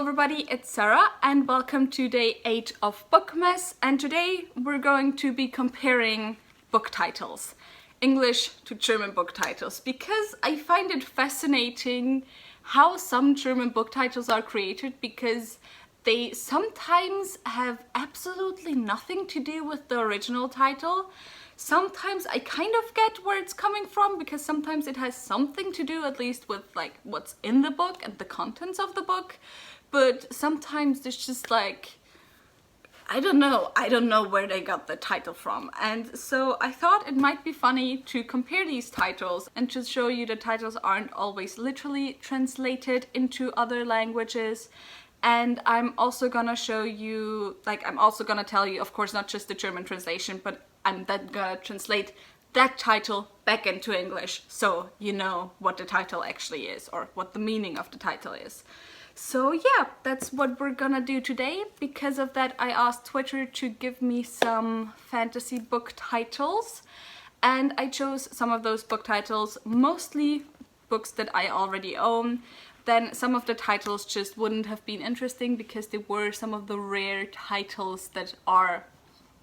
everybody, it's Sarah and welcome to day 8 of Bookmas, and today we're going to be comparing book titles, English to German book titles, because I find it fascinating how some German book titles are created, because they sometimes have absolutely nothing to do with the original title. Sometimes I kind of get where it's coming from, because sometimes it has something to do at least with like what's in the book and the contents of the book, but sometimes there's just like, I don't know where they got the title from. And so I thought it might be funny to compare these titles and to show you the titles aren't always literally translated into other languages. And I'm also gonna show you, I'm also gonna tell you, of course, not just the German translation, but I'm then gonna translate that title back into English, so you know what the title actually is, or what the meaning of the title is. So yeah, that's what we're gonna do today. Because of that, I asked Twitter to give me some fantasy book titles, and I chose some of those book titles, mostly books that I already own. Then some of the titles just wouldn't have been interesting because they were some of the rare titles that are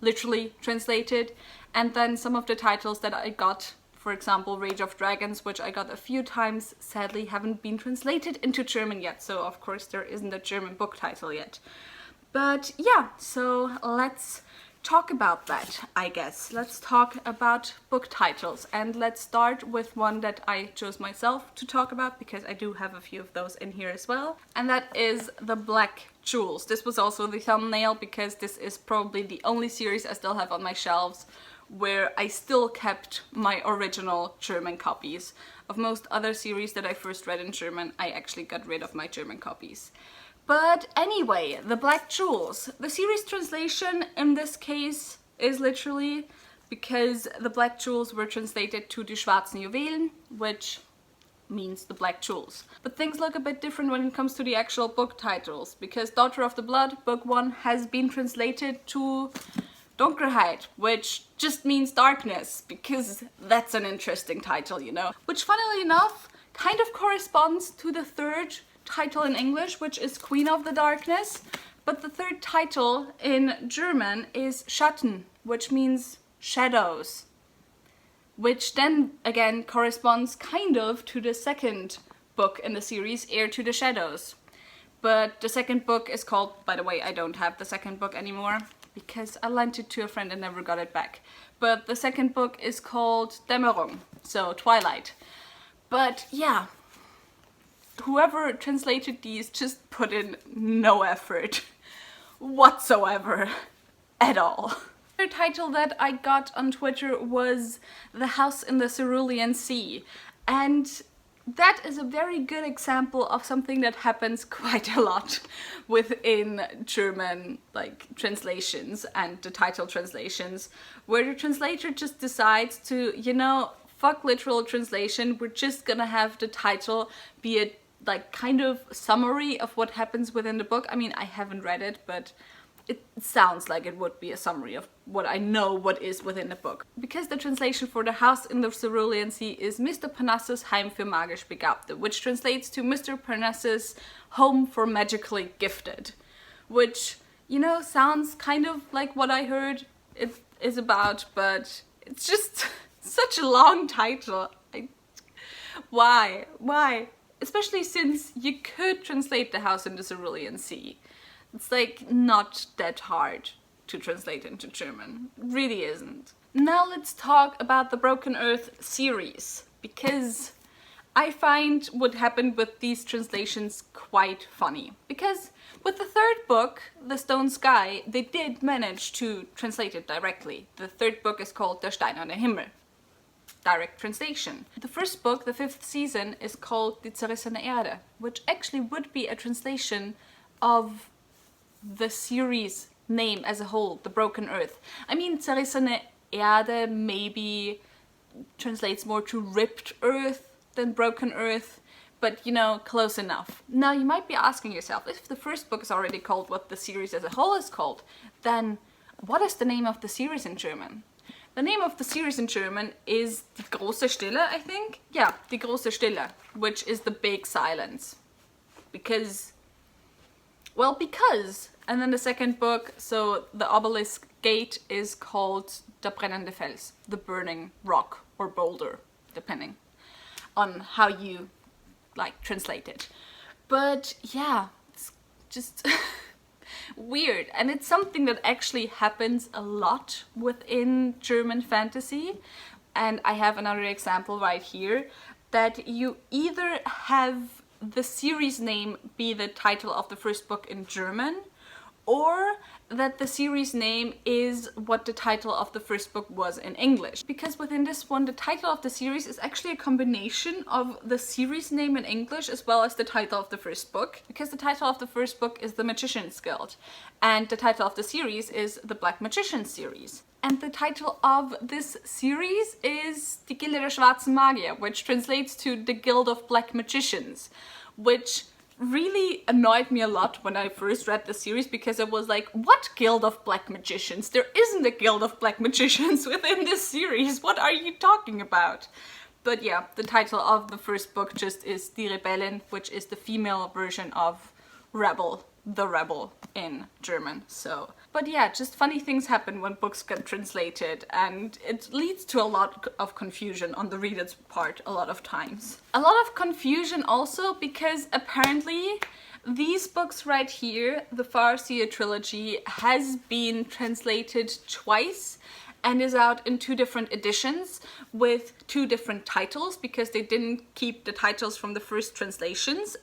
literally translated. And then some of the titles that I got, for example Rage of Dragons, which I got a few times, sadly haven't been translated into German yet, so of course there isn't a German book title yet. But yeah, so let's talk about that, I guess. Let's talk about book titles, and let's start with one that I chose myself to talk about, because I do have a few of those in here as well, and that is The Black Jewels. This was also the thumbnail because this is probably the only series I still have on my shelves where I still kept my original German copies. Of most other series that I first read in German, I actually got rid of my German copies. But anyway, The Black Jewels. The series translation in this case is literally because the Black Jewels were translated to Die Schwarzen Juwelen, which means the Black Jewels. But things look a bit different when it comes to the actual book titles, because Daughter of the Blood, book 1, has been translated to Dunkelheit, which just means darkness, because that's an interesting title, you know. Which, funnily enough, kind of corresponds to the third title in English, which is Queen of the Darkness, but the third title in German is Schatten, which means shadows, which then again corresponds kind of to the second book in the series, Heir to the Shadows. But the second book is called, by the way, I don't have the second book anymore because I lent it to a friend and never got it back, but the second book is called Dämmerung, so Twilight. But yeah, whoever translated these just put in no effort whatsoever at all. The title that I got on Twitter was The House in the Cerulean Sea, and that is a very good example of something that happens quite a lot within German translations and the title translations, where the translator just decides to, you know, fuck literal translation, we're just gonna have the title be a kind of summary of what happens within the book. I mean, I haven't read it, but it sounds like it would be a summary of what I know what is within the book. Because the translation for The House in the Cerulean Sea is Mr. Parnassus' Heim für magisch Begabte, which translates to Mr. Parnassus' Home for Magically Gifted, which, you know, sounds kind of like what I heard it is about, but it's just such a long title. Why? Especially since you could translate The House in the Cerulean Sea. It's not that hard to translate into German. It really isn't. Now let's talk about the Broken Earth series, because I find what happened with these translations quite funny. Because with the third book, The Stone Sky, they did manage to translate it directly. The third book is called Der Steinerne Himmel. Direct translation. The first book, the 5th season, is called Die Zerrissene Erde, which actually would be a translation of the series name as a whole, The Broken Earth. I mean, Zerrissene Erde maybe translates more to Ripped Earth than Broken Earth, but you know, close enough. Now you might be asking yourself, if the first book is already called what the series as a whole is called, then what is the name of the series in German? The name of the series in German is Die große Stille, I think? Yeah, Die große Stille, which is the big silence. Because Well, because. And then the second book, so the obelisk gate is called Der brennende Fels, the burning rock or boulder, depending on how you like translate it. But yeah, it's just weird. And it's something that actually happens a lot within German fantasy. And I have another example right here, that you either have the series name be the title of the first book in German, or that the series name is what the title of the first book was in English. Because within this one, the title of the series is actually a combination of the series name in English as well as the title of the first book. Because the title of the first book is The Magician's Guild, and the title of the series is The Black Magician series. And the title of this series is Die Gilde der Schwarzen Magier, which translates to The Guild of Black Magicians, which really annoyed me a lot when I first read the series, because it was like, what Guild of Black Magicians? There isn't a Guild of Black Magicians within this series. What are you talking about? But yeah, the title of the first book just is Die Rebellin, which is the female version of Rebel, the rebel in German. So, but yeah, just funny things happen when books get translated, and it leads to a lot of confusion on the reader's part a lot of times. A lot of confusion also because apparently these books right here, the Farseer trilogy, has been translated twice and is out in 2 different editions with 2 different titles, because they didn't keep the titles from the first translations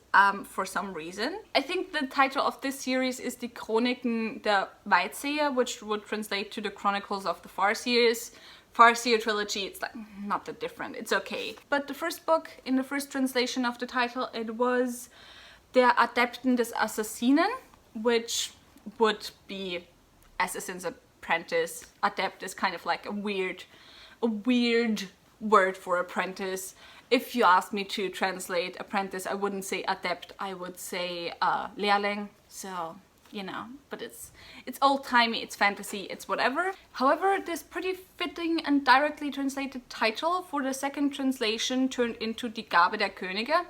for some reason. I think the title of this series is Die Chroniken der Weitseer, which would translate to the Chronicles of the Farseers. Farseer trilogy, it's like not that different, it's okay. But the first book, in the first translation of the title, it was Der Adepten des Assassinen, which would be Assassin's Apprentice. Adept is kind of like a weird word for apprentice. If you ask me to translate apprentice, I wouldn't say adept, I would say Lehrling. So, you know, but it's old-timey, it's fantasy, it's whatever. However, this pretty fitting and directly translated title for the second translation turned into Die Gabe der Könige,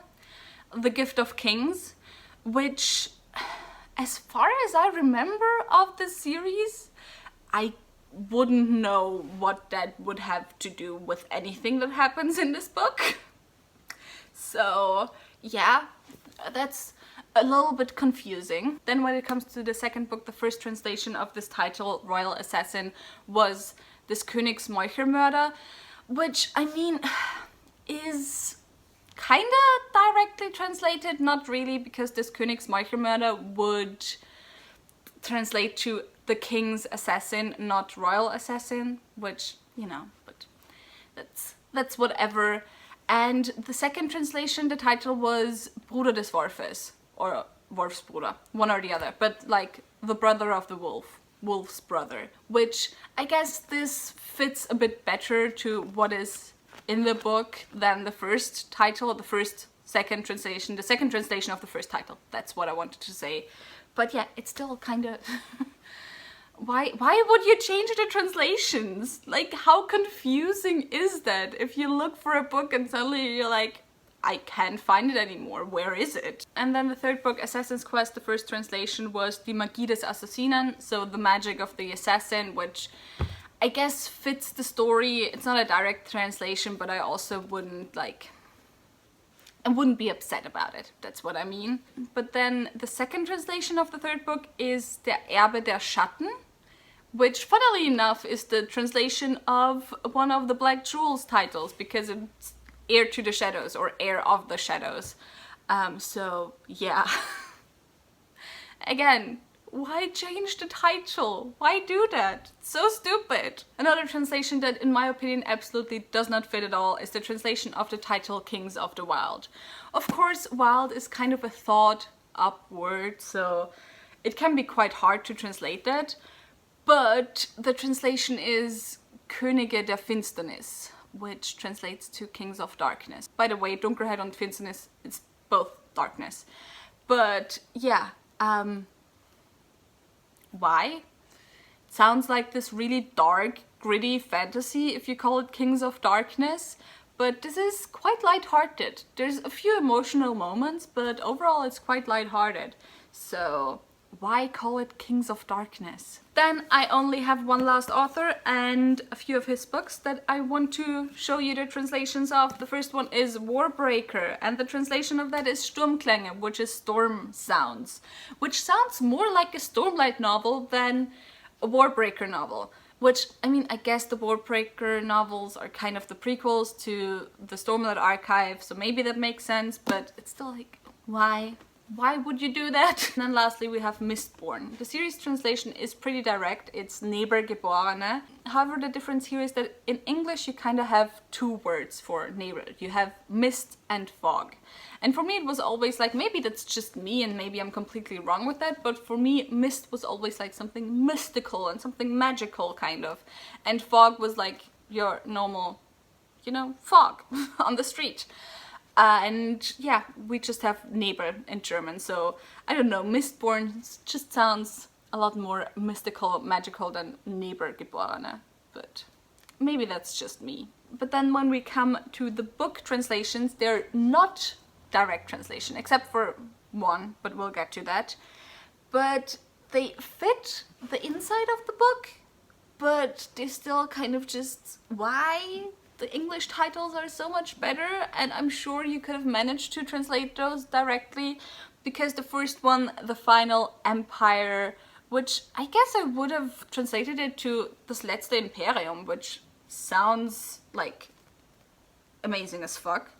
the Gift of Kings, which, as far as I remember of the series, I wouldn't know what that would have to do with anything that happens in this book. So yeah, that's a little bit confusing. Then when it comes to the second book, the first translation of this title, Royal Assassin, was Des Königs Meuchelmörder, which, I mean, is kinda directly translated, not really, because Des Königs Meuchelmörder would translate to the King's Assassin, not Royal Assassin, which, you know, but that's whatever. And the second translation, the title was Bruder des Wolfes, or Wolfsbruder, one or the other, but like the brother of the wolf, wolf's brother, which I guess this fits a bit better to what is in the book than the first title, the second translation of the first title. That's what I wanted to say. But yeah, it's still kind of... Why would you change the translations? Like, how confusing is that? If you look for a book and suddenly you're like, I can't find it anymore, where is it? And then the third book, Assassin's Quest, the first translation was Die Magie des Assassinen, so the magic of the assassin, which I guess fits the story. It's not a direct translation, but I also wouldn't be upset about it, that's what I mean. But then the second translation of the third book is Der Erbe der Schatten, which, funnily enough, is the translation of one of the Black Jewels titles, because it's Heir to the Shadows, or Heir of the Shadows. So, yeah. Again, why change the title? Why do that? It's so stupid. Another translation that, in my opinion, absolutely does not fit at all is the translation of the title Kings of the Wild. Of course, wild is kind of a thought-up word, so it can be quite hard to translate that. But the translation is Könige der Finsternis, which translates to Kings of Darkness. By the way, Dunkelheit und Finsternis, it's both darkness. But yeah, why? It sounds like this really dark, gritty fantasy if you call it Kings of Darkness, but this is quite lighthearted. There's a few emotional moments, but overall it's quite lighthearted. So why call it Kings of Darkness? Then I only have one last author and a few of his books that I want to show you the translations of. The first one is Warbreaker, and the translation of that is Sturmklänge, which is storm sounds, which sounds more like a Stormlight novel than a Warbreaker novel. Which, I mean, I guess the Warbreaker novels are kind of the prequels to the Stormlight archive, so maybe that makes sense, but it's still like, why? Why would you do that? And then lastly we have Mistborn. The series translation is pretty direct. It's Nebergeborene. However, the difference here is that in English you kind of have two words for neighbor. You have mist and fog. And for me it was always like, maybe that's just me and maybe I'm completely wrong with that, but for me mist was always like something mystical and something magical kind of. And fog was like your normal, you know, fog on the street. And yeah, we just have neighbor in German, so I don't know, Mistborn just sounds a lot more mystical, magical than Nebergeborene, but maybe that's just me. But then when we come to the book translations, they're not direct translation, except for one, but we'll get to that. But they fit the inside of the book, but they still kind of just, why? The English titles are so much better, and I'm sure you could have managed to translate those directly, because the first one, The Final Empire, which I guess I would have translated it to Das letzte Imperium, which sounds like amazing as fuck.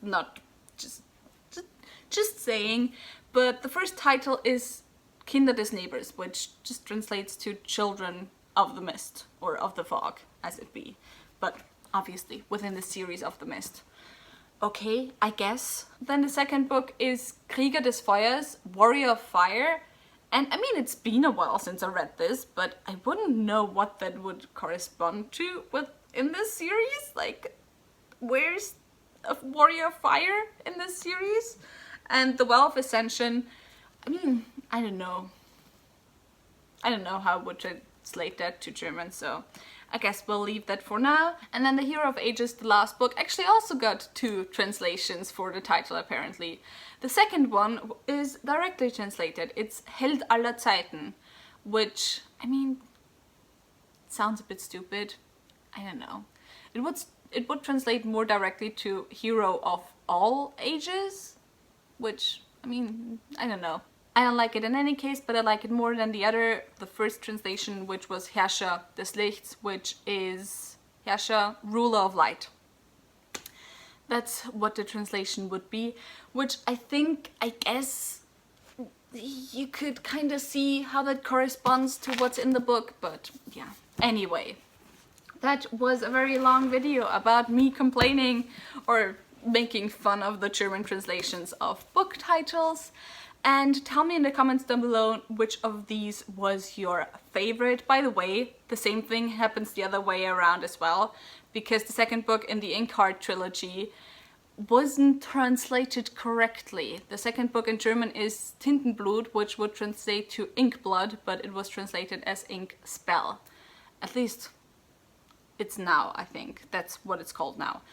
Not just saying, but the first title is Kinder des Nebels, which just translates to Children of the Mist, or of the Fog, as it be. But obviously within the series of the Mist. Okay, I guess. Then the second book is Krieger des Feuers, Warrior of Fire. And I mean, it's been a while since I read this, but I wouldn't know what that would correspond to within this series. Like, where's a Warrior of Fire in this series? And The Well of Ascension, I mean, I don't know. I don't know how I would translate that to German, so I guess we'll leave that for now. And then The Hero of Ages, the last book, actually also got 2 translations for the title apparently. The second one is directly translated. It's Held aller Zeiten, which, I mean, sounds a bit stupid. I don't know. It would translate more directly to Hero of All Ages, which, I mean, I don't know. I don't like it in any case, but I like it more than the first translation, which was Herrscher des Lichts, which is Herrscher, ruler of light. That's what the translation would be, which I guess you could kind of see how that corresponds to what's in the book, but yeah. Anyway, that was a very long video about me complaining or making fun of the German translations of book titles. And tell me in the comments down below which of these was your favorite. By the way, the same thing happens the other way around as well, because the second book in the Inkheart trilogy wasn't translated correctly. The second book in German is Tintenblut, which would translate to ink blood, but it was translated as ink spell. At least it's now, I think. That's what it's called now.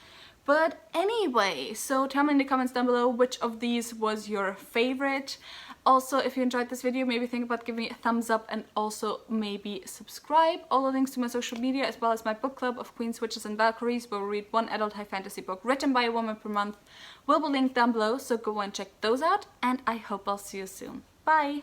But anyway, so tell me in the comments down below which of these was your favorite. Also, if you enjoyed this video, maybe think about giving me a thumbs up and also maybe subscribe. All the links to my social media as well as my book club of Queens, Witches and Valkyries, where we read one adult high fantasy book written by a woman per month, will be linked down below, so go and check those out, and I hope I'll see you soon. Bye!